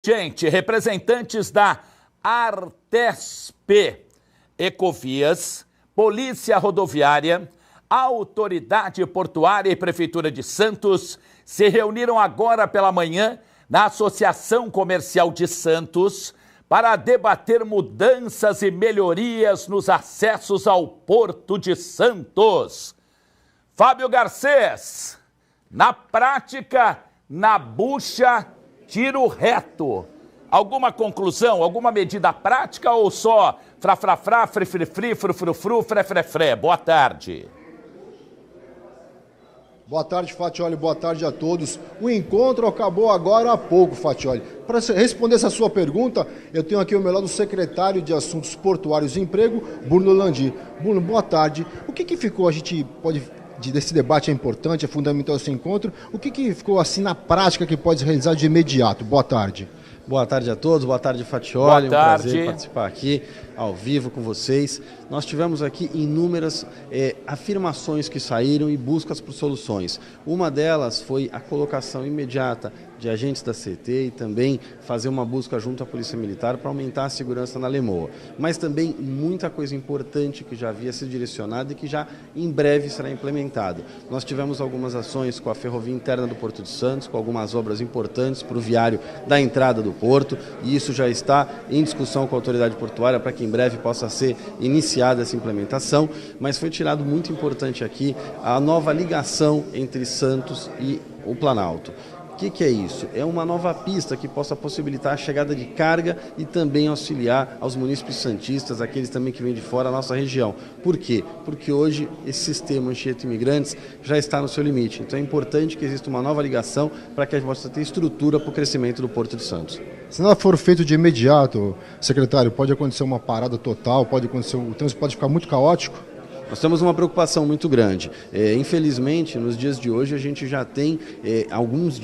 Gente, representantes da Artesp, Ecovias, Polícia Rodoviária, Autoridade Portuária e Prefeitura de Santos se reuniram agora pela manhã na Associação Comercial de Santos para debater mudanças e melhorias nos acessos ao Porto de Santos. Fábio Garcês, na prática, na bucha, tiro reto. Alguma conclusão, alguma medida prática ou só frafrafrá, frifrifri, frufrufru, frefrefré? Boa tarde. Boa tarde, Fatioli. Boa tarde a todos. O encontro acabou agora há pouco, Fatioli. Para responder essa sua pergunta, eu tenho aqui o meu lado o secretário de Assuntos Portuários e Emprego, Bruno Landi. Bruno, boa tarde. O que ficou, a gente pode... desse debate é importante, é fundamental esse encontro. O que ficou assim na prática que pode realizar de imediato? Boa tarde. Boa tarde a todos, boa tarde, Fatioli. Boa tarde. Um prazer participar aqui ao vivo com vocês. Nós tivemos aqui inúmeras afirmações que saíram e buscas por soluções. Uma delas foi a colocação imediata de agentes da CT e também fazer uma busca junto à Polícia Militar para aumentar a segurança na Lemoa. Mas também muita coisa importante que já havia sido direcionada e que já em breve será implementada. Nós tivemos algumas ações com a ferrovia interna do Porto de Santos, com algumas obras importantes para o viário da entrada do Porto, e isso já está em discussão com a autoridade portuária para que em breve possa ser iniciada essa implementação, mas foi tirado muito importante aqui a nova ligação entre Santos e o Planalto. O que é isso? É uma nova pista que possa possibilitar a chegada de carga e também auxiliar aos munícipes santistas, aqueles também que vêm de fora da nossa região. Por quê? Porque hoje esse sistema Anchieta Imigrantes já está no seu limite. Então é importante que exista uma nova ligação para que a gente possa ter estrutura para o crescimento do Porto de Santos. Se nada for feito de imediato, secretário, pode acontecer uma parada total, o trânsito pode ficar muito caótico? Nós temos uma preocupação muito grande. Infelizmente, nos dias de hoje, a gente já tem alguns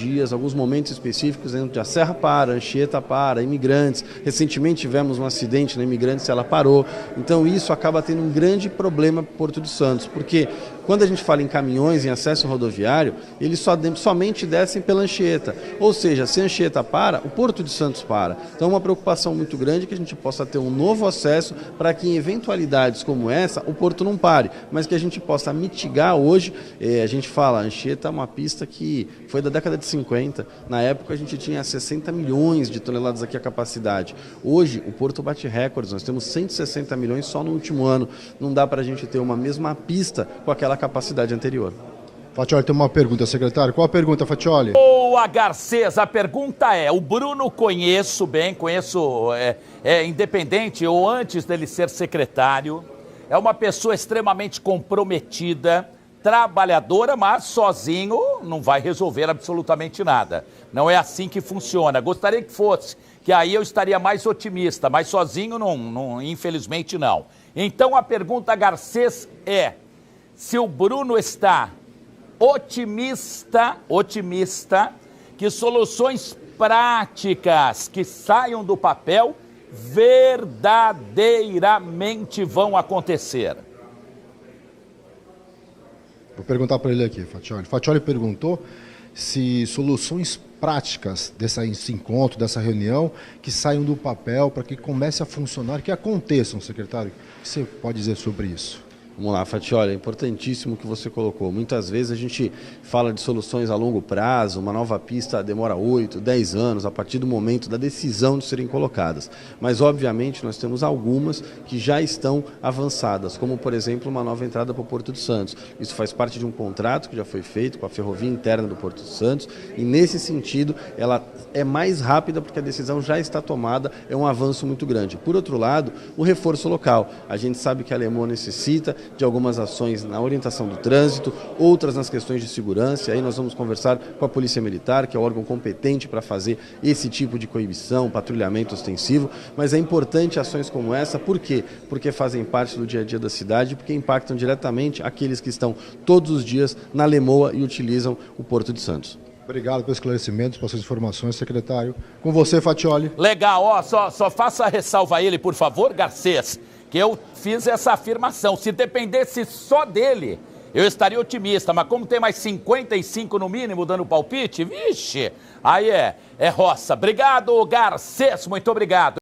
momentos específicos onde a Serra para, a Anchieta para, Imigrantes. Recentemente tivemos um acidente na Imigrantes, ela parou. Então isso acaba tendo um grande problema para o Porto de Santos, porque quando a gente fala em caminhões, em acesso rodoviário, eles somente descem pela Anchieta. Ou seja, se a Anchieta para, o Porto de Santos para. Então é uma preocupação muito grande que a gente possa ter um novo acesso para que em eventualidades como essa, o Porto não pare, mas que a gente possa mitigar hoje. A gente fala, a Anchieta é uma pista que foi da década de 50. Na época a gente tinha 60 milhões de toneladas aqui a capacidade. Hoje o Porto bate recordes, nós temos 160 milhões só no último ano. Não dá para a gente ter uma mesma pista com aquela capacidade anterior. Fatioli, tem uma pergunta, secretário. Qual a pergunta, Fatioli? Boa, Garcês, a pergunta é, o Bruno conheço, independente ou antes dele ser secretário, é uma pessoa extremamente comprometida, trabalhadora, mas sozinho não vai resolver absolutamente nada. Não é assim que funciona. Gostaria que fosse, que aí eu estaria mais otimista, mas sozinho não, infelizmente não. Então a pergunta, Garcês, é se o Bruno está otimista que soluções práticas que saiam do papel verdadeiramente vão acontecer. Vou perguntar para ele aqui, Fatioli. Fatioli perguntou se soluções práticas desse encontro, dessa reunião, que saiam do papel para que comece a funcionar, que aconteçam, secretário. O que você pode dizer sobre isso? Vamos lá, Fatioli, é importantíssimo o que você colocou. Muitas vezes a gente fala de soluções a longo prazo, uma nova pista demora 8, 10 anos, a partir do momento da decisão de serem colocadas. Mas, obviamente, nós temos algumas que já estão avançadas, como, por exemplo, uma nova entrada para o Porto de Santos. Isso faz parte de um contrato que já foi feito com a ferrovia interna do Porto de Santos e, nesse sentido, ela é mais rápida porque a decisão já está tomada, é um avanço muito grande. Por outro lado, o reforço local. A gente sabe que a Lemoa necessita de algumas ações na orientação do trânsito, outras nas questões de segurança, e aí nós vamos conversar com a Polícia Militar, que é o órgão competente para fazer esse tipo de coibição, patrulhamento ostensivo, mas é importante ações como essa, por quê? Porque fazem parte do dia a dia da cidade, porque impactam diretamente aqueles que estão todos os dias na Lemoa e utilizam o Porto de Santos. Obrigado pelos esclarecimentos, pelas suas informações, secretário. Com você, Fatioli. Legal, só faça a ressalva a ele, por favor, Garcês, que eu fiz essa afirmação. Se dependesse só dele, eu estaria otimista, mas como tem mais 55 no mínimo dando palpite, vixe, aí é roça. Obrigado, Garcês, muito obrigado.